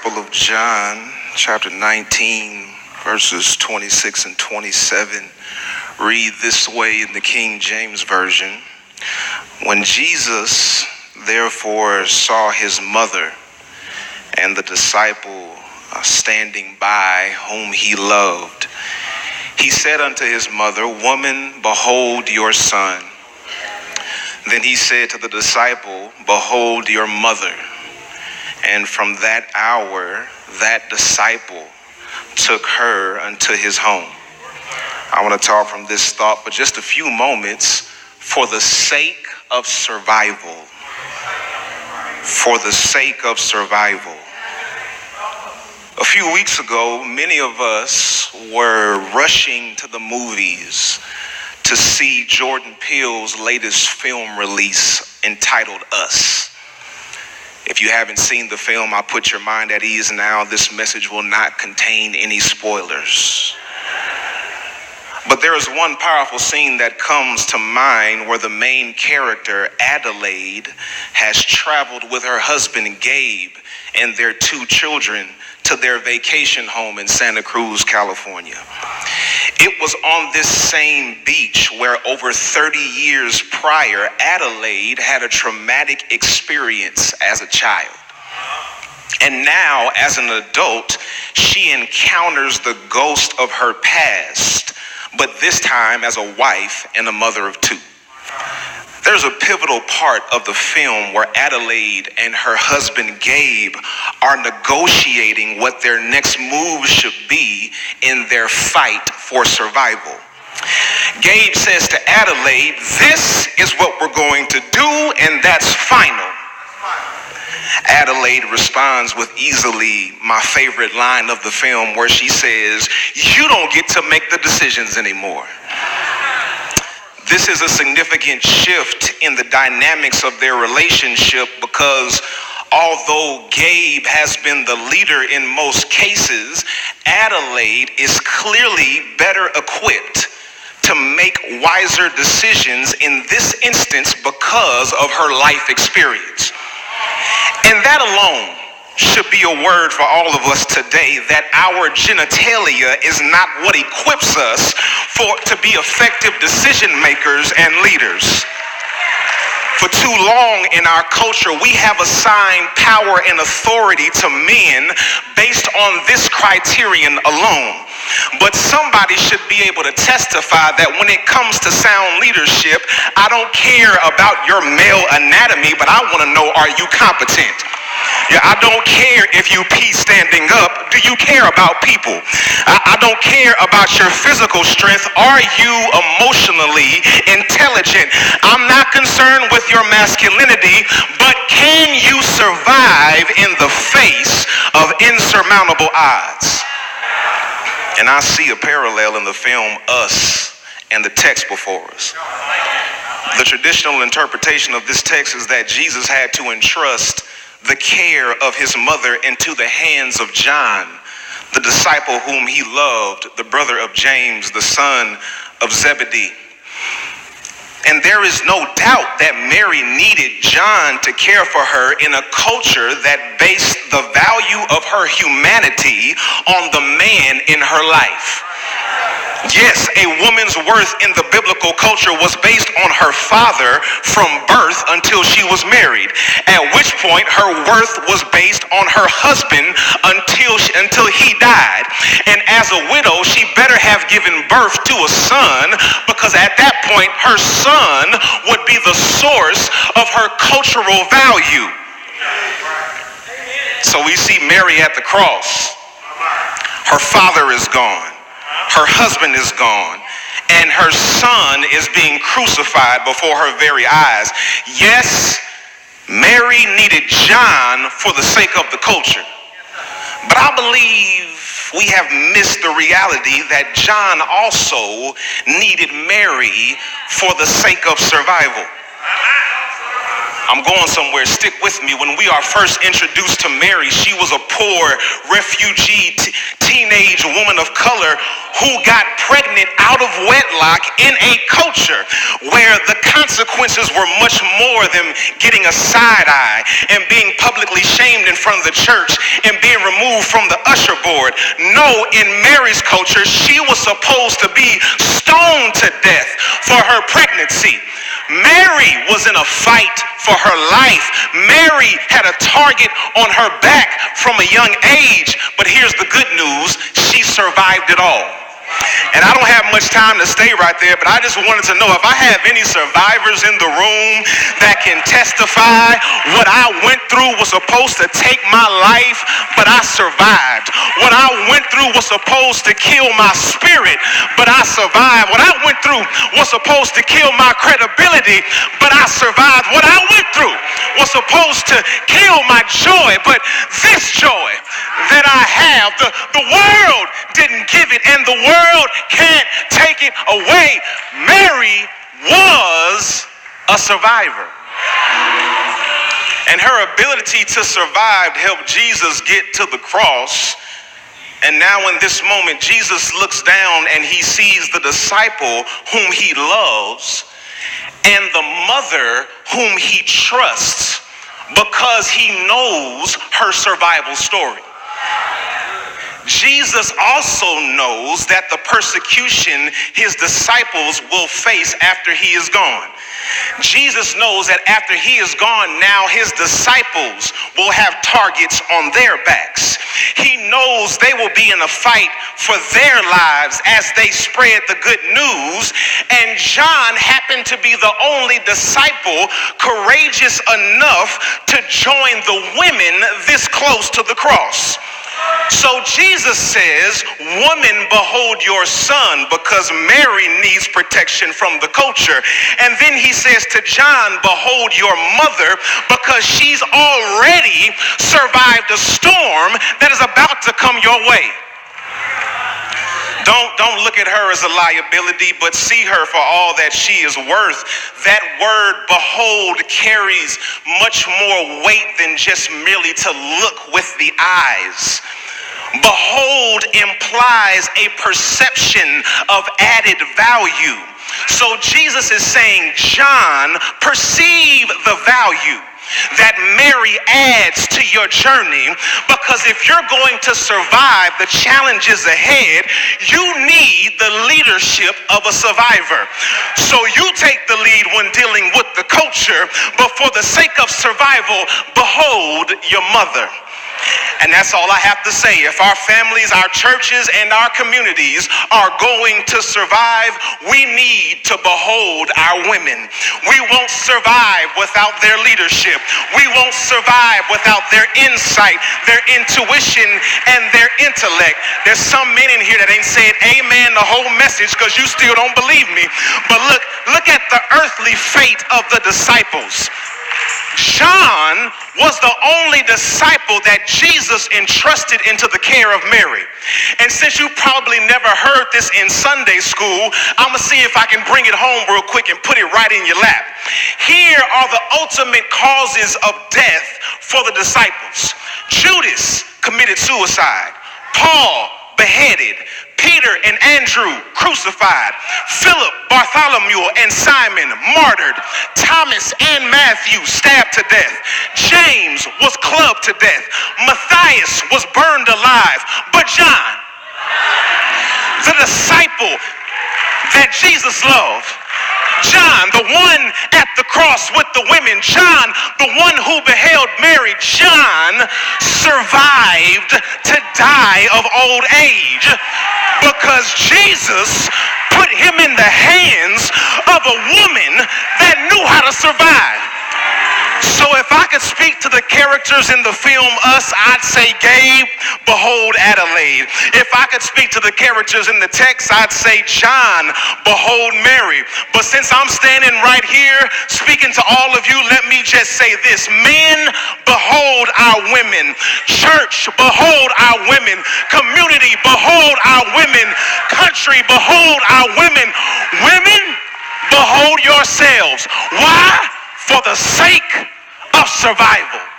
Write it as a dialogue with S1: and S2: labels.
S1: Gospel of John, chapter 19, verses 26 and 27, read this way in the King James Version. When Jesus therefore saw his mother and the disciple standing by whom he loved, he said unto his mother, Woman, behold your son. Then he said to the disciple, Behold your mother. And from that hour, that disciple took her unto his home. I want to talk from this thought for just a few moments. For the sake of survival. For the sake of survival. A few weeks ago, many of us were rushing to the movies to see Jordan Peele's latest film release entitled Us. If you haven't seen the film, I'll put your mind at ease now. This message will not contain any spoilers. But there is one powerful scene that comes to mind where the main character, Adelaide, has traveled with her husband, Gabe, and their two children to their vacation home in Santa Cruz, California. It was on this same beach where over 30 years prior, Adelaide had a traumatic experience as a child. And now, as an adult, she encounters the ghost of her past, but this time as a wife and a mother of two. There's a pivotal part of the film where Adelaide and her husband Gabe are negotiating what their next move should be in their fight for survival. Gabe says to Adelaide, this is what we're going to do, and that's final. Adelaide responds with easily my favorite line of the film, where she says, you don't get to make the decisions anymore. This is a significant shift in the dynamics of their relationship, because although Gabe has been the leader in most cases, Adelaide is clearly better equipped to make wiser decisions in this instance because of her life experience. And that alone should be a word for all of us today, that our genitalia is not what equips us to be effective decision makers and leaders. For too long in our culture, we have assigned power and authority to men based on this criterion alone. But somebody should be able to testify that when it comes to sound leadership, I don't care about your male anatomy, but I want to know, are you competent? Yeah, I don't care if you pee standing up. Do you care about people? I don't care about your physical strength. Are you emotionally intelligent? I'm not concerned with your masculinity, but can you survive in the face of insurmountable odds? And I see a parallel in the film Us and the text before us. The traditional interpretation of this text is that Jesus had to entrust the care of his mother into the hands of John, the disciple whom he loved, the brother of James, the son of Zebedee. And there is no doubt that Mary needed John to care for her in a culture that based the value of her humanity on the man in her life. Yes, a woman's worth in the biblical culture was based on her father from birth until she was married, at which point her worth was based on her husband until he died. And as a widow, she better have given birth to a son, because at that point her son would be the source of her cultural value. So we see Mary at the cross. Her father is gone. Her husband is gone, and her son is being crucified before her very eyes. Yes, Mary needed John for the sake of the culture, but I believe we have missed the reality that John also needed Mary for the sake of survival. I'm going somewhere. Stick with me. When we are first introduced to Mary, she was a poor refugee teenage woman of color who got pregnant out of wedlock in a culture where the consequences were much more than getting a side eye and being publicly shamed in front of the church and being removed from the usher board. No, in Mary's culture, she was supposed to be stoned to death for her pregnancy. Mary was in a fight for her life. Mary had a target on her back from a young age, but here's the good news: she survived it all. And I don't have much time to stay right there, but I just wanted to know if I have any survivors in the room that can testify what I went through was supposed to take my life, but I survived. What I went through was supposed to kill my spirit, but I survived. What I went through was supposed to kill my credibility, but I survived. What I went through was supposed to kill my joy, but this joy that I have, the world didn't give it, and the world can't take it away. Mary was a survivor. And her ability to survive helped Jesus get to the cross. And now in this moment, Jesus looks down and he sees the disciple whom he loves and the mother whom he trusts because he knows her survival story. Jesus also knows that the persecution his disciples will face after he is gone. Jesus knows that after he is gone, now his disciples will have targets on their backs. He knows they will be in a fight for their lives as they spread the good news. And John happened to be the only disciple courageous enough to join the women this close to the cross. So Jesus says, "Woman, behold your son," because Mary needs protection from the culture. And then he says to John, "Behold your mother," because she's already survived a storm that is about to come your way. Don't look at her as a liability, but see her for all that she is worth. That word behold carries much more weight than just merely to look with the eyes. Behold implies a perception of added value. So Jesus is saying, John, perceive the value that Mary adds to your journey, because if you're going to survive the challenges ahead, you need the leadership of a survivor. So you take the lead when dealing with the culture, but for the sake of survival, behold your mother. And that's all I have to say. If our families, our churches, and our communities are going to survive, we need to behold our women. We won't survive without their leadership. We won't survive without their insight, their intuition, and their intellect. There's some men in here that ain't said amen the whole message because you still don't believe me. But look at the earthly fate of the disciples. John was the only disciple that Jesus entrusted into the care of Mary. And since you probably never heard this in Sunday school, I'm going to see if I can bring it home real quick and put it right in your lap. Here are the ultimate causes of death for the disciples. Judas committed suicide. Paul beheaded. Peter and Andrew crucified. Philip, Bartholomew, and Simon martyred. Thomas and Matthew stabbed to death. James was clubbed to death. Matthias was burned alive. But John, the disciple that Jesus loved, John, the one at the cross with the women, John, the one who beheld Mary, John survived to die of old age because Jesus put him in the hands of a woman that knew how to survive. So if I could speak to the characters in the film Us, I'd say Gabe, behold Adelaide. If I could speak to the characters in the text, I'd say John, behold Mary. But since I'm standing right here speaking to all of you, let me just say this. Men, behold our women. Church, behold our women. Community, behold our women. Country, behold our women. Women, behold yourselves. Why? For the sake of survival.